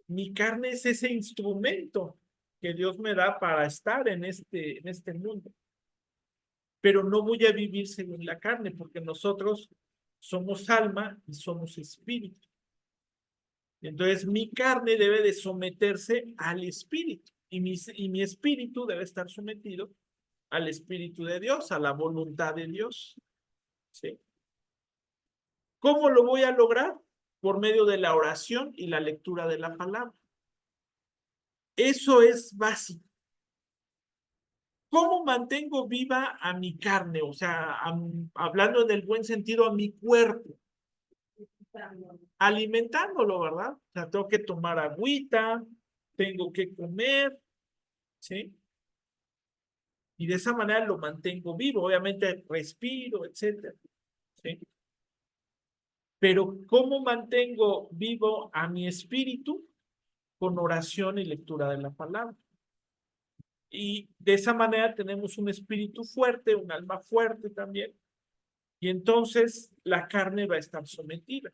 mi carne es ese instrumento que Dios me da para estar en este mundo. Pero no voy a vivir según la carne, porque nosotros somos alma y somos espíritu. Entonces mi carne debe de someterse al espíritu y mi espíritu debe estar sometido al espíritu de Dios, a la voluntad de Dios. ¿Sí? ¿Cómo lo voy a lograr? Por medio de la oración y la lectura de la palabra. Eso es básico. ¿Cómo mantengo viva a mi carne? O sea, hablando en el buen sentido, a mi cuerpo. Alimentándolo, ¿verdad? O sea, tengo que tomar agüita, tengo que comer, ¿sí? Y de esa manera lo mantengo vivo. Obviamente respiro, etcétera, ¿sí? Pero ¿cómo mantengo vivo a mi espíritu? Con oración y lectura de la palabra. Y de esa manera tenemos un espíritu fuerte, un alma fuerte también. Y entonces la carne va a estar sometida.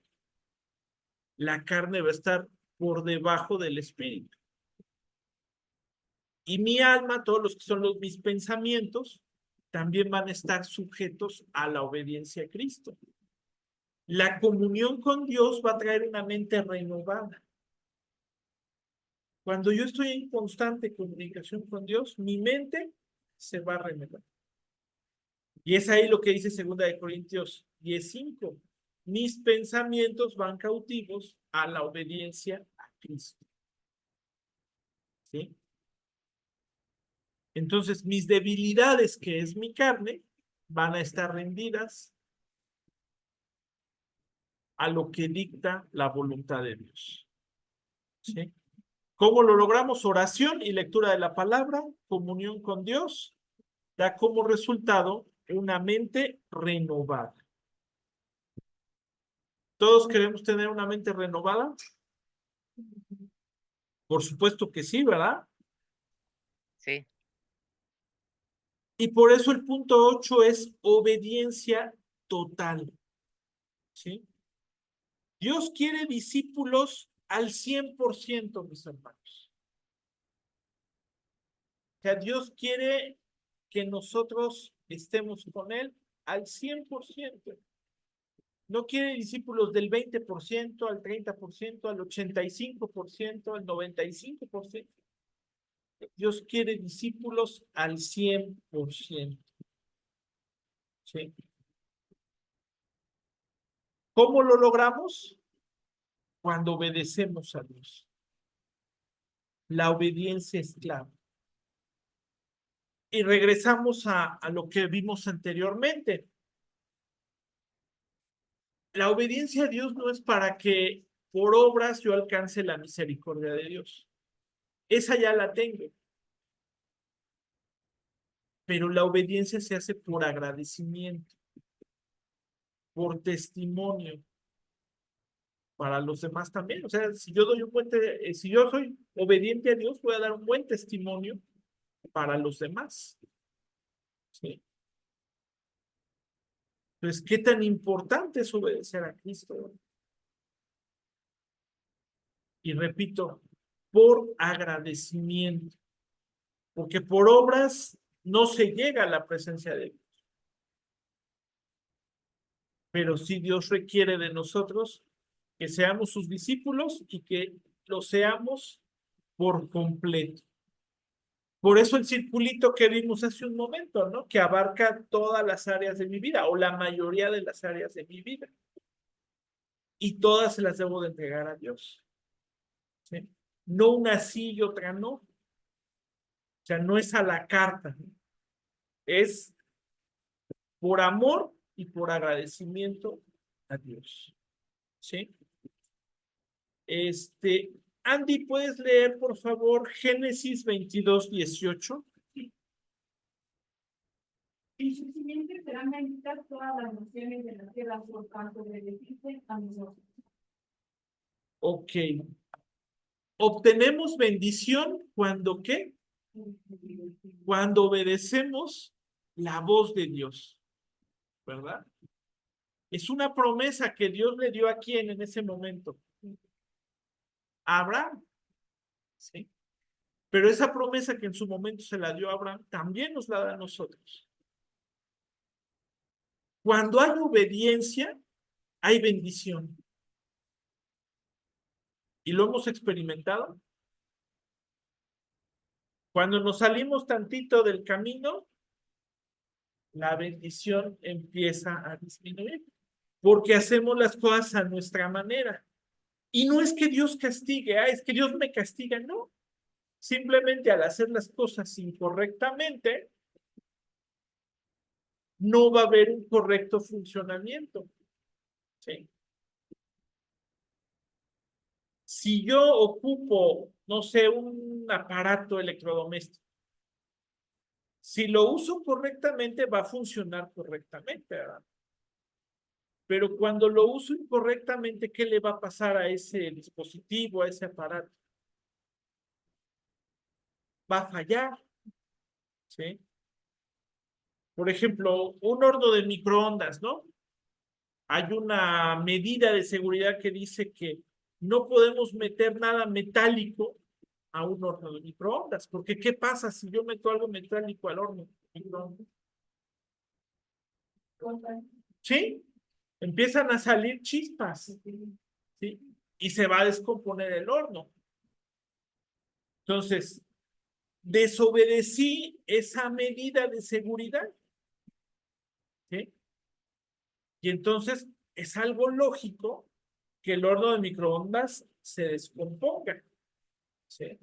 La carne va a estar por debajo del espíritu. Y mi alma, todos los que son mis pensamientos, también van a estar sujetos a la obediencia a Cristo. La comunión con Dios va a traer una mente renovada. Cuando yo estoy en constante comunicación con Dios, mi mente se va a renovar. Y es ahí lo que dice 2 Corintios 10:5. Mis pensamientos van cautivos a la obediencia a Cristo. ¿Sí? Entonces, mis debilidades, que es mi carne, van a estar rendidas a lo que dicta la voluntad de Dios. ¿Sí? ¿Cómo lo logramos? Oración y lectura de la palabra, comunión con Dios, da como resultado una mente renovada. ¿Todos queremos tener una mente renovada? Por supuesto que sí, ¿verdad? Sí. Y por eso el punto 8 es obediencia total. ¿Sí? Dios quiere discípulos al 100%, mis hermanos. O sea, Dios quiere que nosotros estemos con Él al 100%. No quiere discípulos del 20%, al 30%, al 85%, al 95%. Dios quiere discípulos al 100%. ¿Sí? ¿Cómo lo logramos? Cuando obedecemos a Dios. La obediencia es clave. Y regresamos a lo que vimos anteriormente. La obediencia a Dios no es para que por obras yo alcance la misericordia de Dios. Esa ya la tengo. Pero la obediencia se hace por agradecimiento, por testimonio para los demás también. O sea, si yo doy si yo soy obediente a Dios, voy a dar un buen testimonio para los demás. ¿Sí? Entonces, ¿qué tan importante es obedecer a Cristo? Y repito, por agradecimiento, porque por obras no se llega a la presencia de Dios. Pero sí Dios requiere de nosotros que seamos sus discípulos y que lo seamos por completo. Por eso el circulito que vimos hace un momento, ¿no? Que abarca todas las áreas de mi vida o la mayoría de las áreas de mi vida. Y todas se las debo de entregar a Dios. ¿Sí? No una sí y otra no. O sea, no es a la carta. Es por amor y por agradecimiento a Dios. ¿Sí? Andy, ¿puedes leer, por favor, Génesis 22:18? En su simiente serán benditas todas las naciones de la tierra por cuanto obedeciste a nosotros. Ok. Obtenemos bendición cuando ¿qué? Cuando obedecemos la voz de Dios, ¿verdad? Es una promesa que Dios le dio a quién en ese momento. A Abraham. ¿Sí? Pero esa promesa que en su momento se la dio a Abraham, también nos la da a nosotros. Cuando hay obediencia, hay bendición. Y lo hemos experimentado. Cuando nos salimos tantito del camino, la bendición empieza a disminuir, porque hacemos las cosas a nuestra manera. Y no es que Dios castigue, es que Dios me castiga, no. Simplemente al hacer las cosas incorrectamente, no va a haber un correcto funcionamiento. ¿Sí? Si yo ocupo, no sé, un aparato electrodoméstico, si lo uso correctamente, va a funcionar correctamente, ¿verdad? Pero cuando lo uso incorrectamente, ¿qué le va a pasar a ese dispositivo, a ese aparato? Va a fallar, ¿sí? Por ejemplo, un horno de microondas, ¿no? Hay una medida de seguridad que dice que no podemos meter nada metálico a un horno de microondas, porque ¿qué pasa si yo meto algo metálico al horno de microondas? ¿Sí? Empiezan a salir chispas, ¿sí? Y se va a descomponer el horno. Entonces, desobedecí esa medida de seguridad, ¿sí? Y entonces es algo lógico que el horno de microondas se descomponga, ¿sí?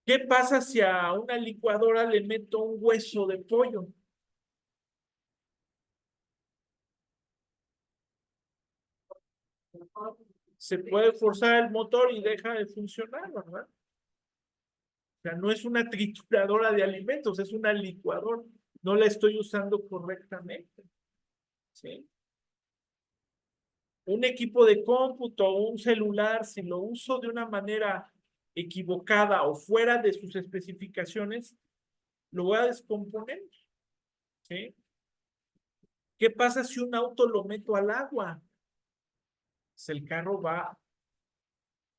¿Qué pasa si a una licuadora le meto un hueso de pollo? Se puede forzar el motor y deja de funcionar, ¿verdad? O sea, no es una trituradora de alimentos, es una licuadora. No la estoy usando correctamente, ¿sí? Un equipo de cómputo o un celular, si lo uso de una manera equivocada o fuera de sus especificaciones, lo voy a descomponer, ¿sí? ¿Qué pasa si un auto lo meto al agua? pues el carro va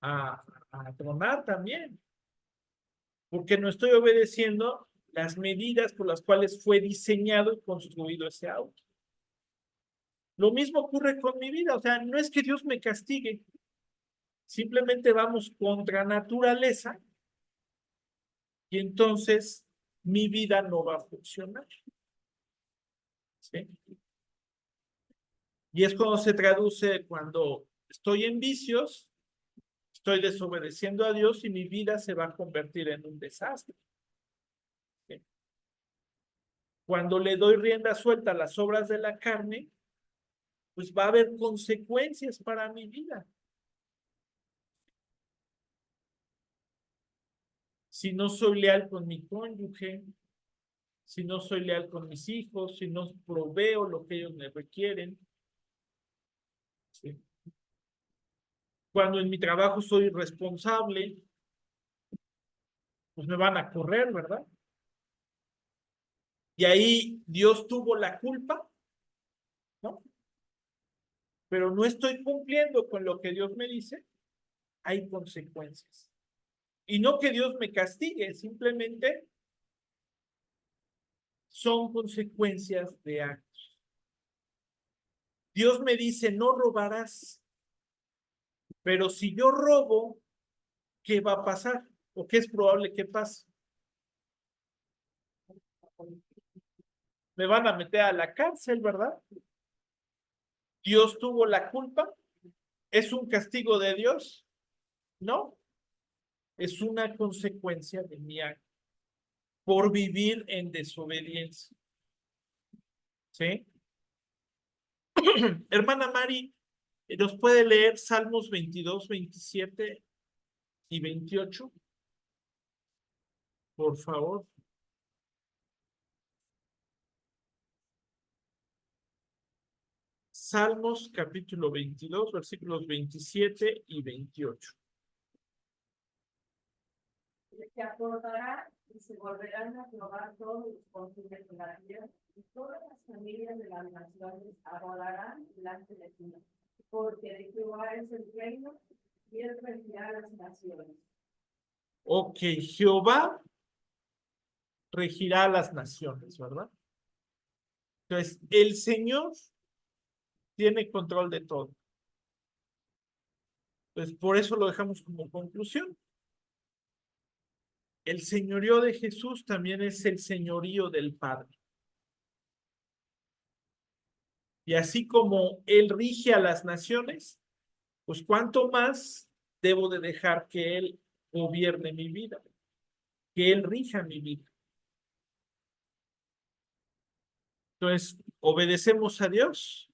a tronar también, porque no estoy obedeciendo las medidas por las cuales fue diseñado y construido ese auto. Lo mismo ocurre con mi vida, o sea, no es que Dios me castigue, simplemente vamos contra naturaleza y entonces mi vida no va a funcionar. ¿Sí? Y es cuando se traduce cuando estoy en vicios, estoy desobedeciendo a Dios y mi vida se va a convertir en un desastre. ¿Sí? Cuando le doy rienda suelta a las obras de la carne, pues va a haber consecuencias para mi vida. Si no soy leal con mi cónyuge, si no soy leal con mis hijos, si no proveo lo que ellos me requieren. ¿Sí? Cuando en mi trabajo soy responsable, pues me van a correr, ¿verdad? Y ahí Dios tuvo la culpa, ¿no? Pero no estoy cumpliendo con lo que Dios me dice, hay consecuencias. Y no que Dios me castigue, simplemente son consecuencias de actos. Dios me dice, no robarás, pero si yo robo, ¿qué va a pasar? ¿O qué es probable que pase? Me van a meter a la cárcel, ¿verdad? ¿Dios tuvo la culpa? ¿Es un castigo de Dios? No, es una consecuencia de mi acto por vivir en desobediencia. ¿Sí? Hermana Mari, ¿nos puede leer Salmos 22, 27 y 28? Por favor. Salmos capítulo 22, versículos 27 y 28. Se acordará y se volverán a probar todos los confines de la tierra, y todas las familias de las naciones adorarán delante de ti, porque de Jehová es el reino y él regirá a las naciones. Ok, Jehová regirá a las naciones, ¿verdad? Entonces, el Señor tiene control de todo. Entonces, por eso lo dejamos como conclusión. El señorío de Jesús también es el señorío del Padre. Y así como Él rige a las naciones, pues cuánto más debo de dejar que Él gobierne mi vida, que Él rija mi vida. Entonces, obedecemos a Dios,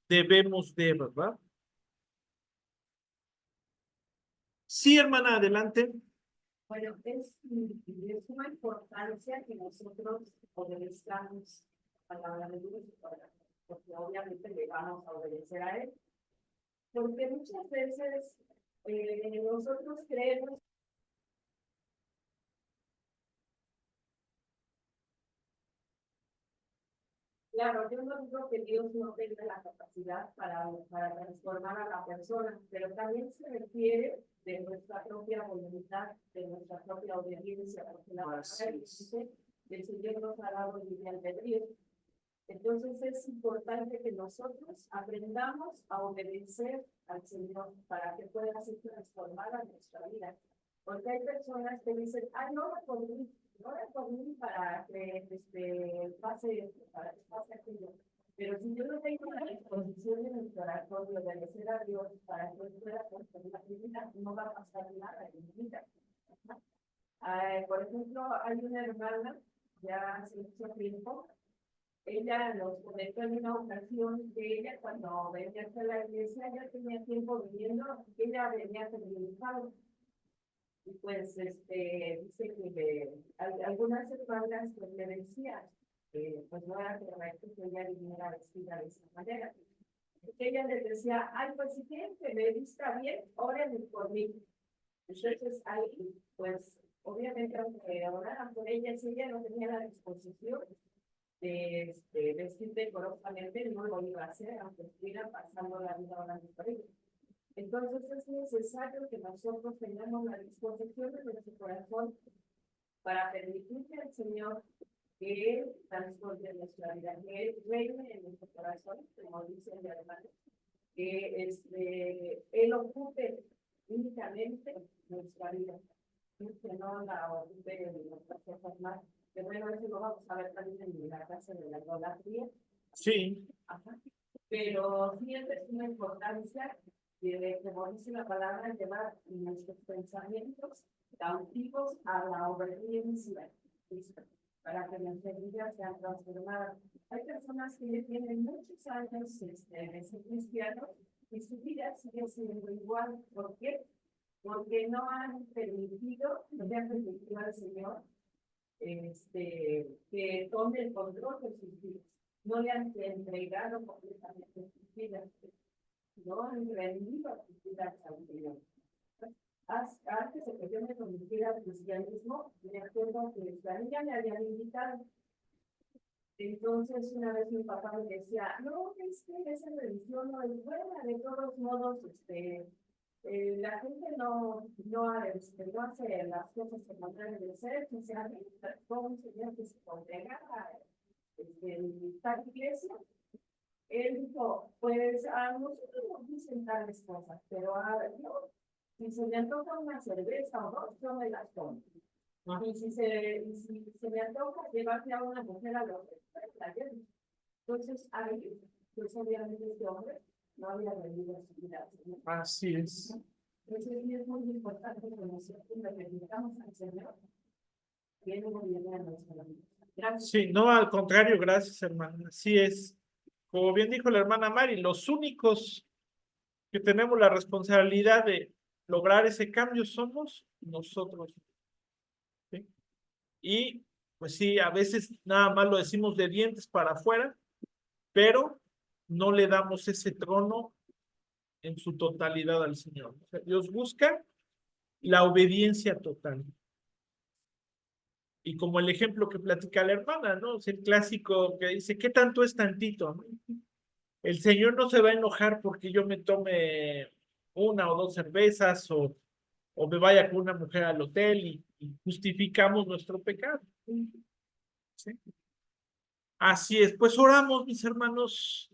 debemos de, ¿verdad? Sí, hermana, adelante. Bueno, es de suma importancia que nosotros obedezcamos a la palabra de Dios, porque obviamente le vamos a obedecer a Él. Porque muchas veces nosotros creemos. Claro, yo no digo que Dios no tenga la capacidad para transformar a la persona, pero también se requiere de nuestra propia voluntad, de nuestra propia obediencia, porque la palabra dice que el Señor nos ha dado libre albedrío. Entonces es importante que nosotros aprendamos a obedecer al Señor para que pueda ser transformada nuestra vida. Porque hay personas que dicen, no ora por mí, no ora por mí para que pase esto, para que pase aquello. Pero si yo no tengo la disposición de mi corazón de obedecer a Dios para que Él pueda transformar mi vida, no va a pasar nada en mi vida. Por ejemplo, hay una hermana, ya hace mucho tiempo, ella nos comentó en una ocasión que ella cuando venía a la iglesia ya tenía tiempo viviendo, ella venía feminizado. Y pues dice que algunas hermanas pues le decían que pues no era correcto que ella viniera vestida de esa manera. Porque ella les decía, pues si quieren que me vista bien, oren por mí. Entonces ahí pues obviamente aunque oraran por ella, si ella no tenía la disposición, vestir decorosamente, no lo iba a hacer, aunque estuviera pasando la vida orando por ello. Entonces es necesario que nosotros tengamos la disposición de nuestro corazón para permitirle al Señor que Él transforme nuestra vida, que Él reine en nuestro corazón, como dice el hermano, que Él ocupe únicamente nuestra vida, que no la ocupe en otras cosas más. Que bueno, eso lo vamos a ver también en la clase de la idolatría. Sí. Ajá. Pero siempre es una importancia de, como dice la palabra, llevar nuestros pensamientos cautivos a la obediencia de Cristo, para que nuestras vidas sean transformadas. Hay personas que tienen muchos años de ser cristianos y su vida sigue siendo igual. ¿Por qué? Porque no han permitido, no le han permitido al Señor que tome el control de sus vidas. No le han entregado completamente sus vidas. No han rendido sus vidas al Señor. Antes de que yo me convirtiera al cristianismo, me acuerdo que la niña me habían invitado. Entonces, una vez mi papá me decía, no, esa religión no es buena, de todos modos, la gente no hace las cosas como deben de ser, que se han todo un señor que se congrega en tal iglesia. Él dijo, pues a nosotros nos dicen tales cosas, pero yo, si se me antoja una cerveza o dos, yo me las tomo. Y si se me antoja llevarse a una mujer a los entonces ahí, pues obviamente este hombre no había venido su vida. Así es. Entonces sí es muy importante que nosotros le permitamos al Señor que Él gobierne a nuestra vida. Gracias. Sí, no, al contrario, gracias, hermana. Así es. Como bien dijo la hermana Mari, los únicos que tenemos la responsabilidad de lograr ese cambio somos nosotros. ¿Sí? Y pues sí, a veces nada más lo decimos de dientes para afuera, pero no le damos ese trono en su totalidad al Señor. O sea, Dios busca la obediencia total. Y como el ejemplo que platica la hermana, ¿no? Es el clásico que dice, ¿qué tanto es tantito? ¿No? El Señor no se va a enojar porque yo me tome una o dos cervezas o me vaya con una mujer al hotel y justificamos nuestro pecado. ¿Sí? Así es, pues oramos, mis hermanos.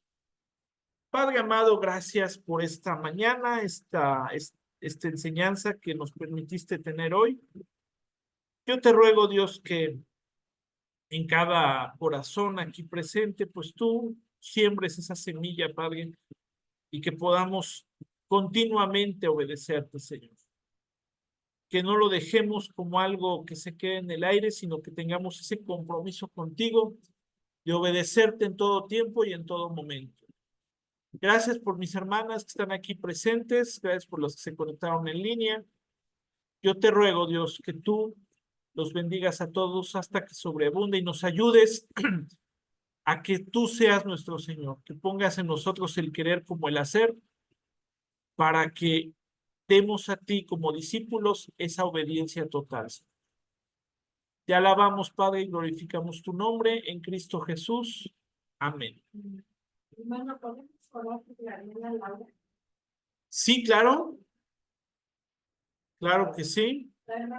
Padre amado, gracias por esta mañana, esta enseñanza que nos permitiste tener hoy. Yo te ruego, Dios, que en cada corazón aquí presente, pues tú siembres esa semilla, Padre, y que podamos continuamente obedecerte, Señor. Que no lo dejemos como algo que se quede en el aire, sino que tengamos ese compromiso contigo de obedecerte en todo tiempo y en todo momento. Gracias por mis hermanas que están aquí presentes, gracias por los que se conectaron en línea. Yo te ruego, Dios, que tú los bendigas a todos hasta que sobreabunde y nos ayudes a que tú seas nuestro Señor, que pongas en nosotros el querer como el hacer, para que demos a ti como discípulos esa obediencia total. Te alabamos, Padre, y glorificamos tu nombre en Cristo Jesús. Amén. Hermano, ¿podemos conocer la hermana Laura? Sí, claro. Claro que sí. La hermana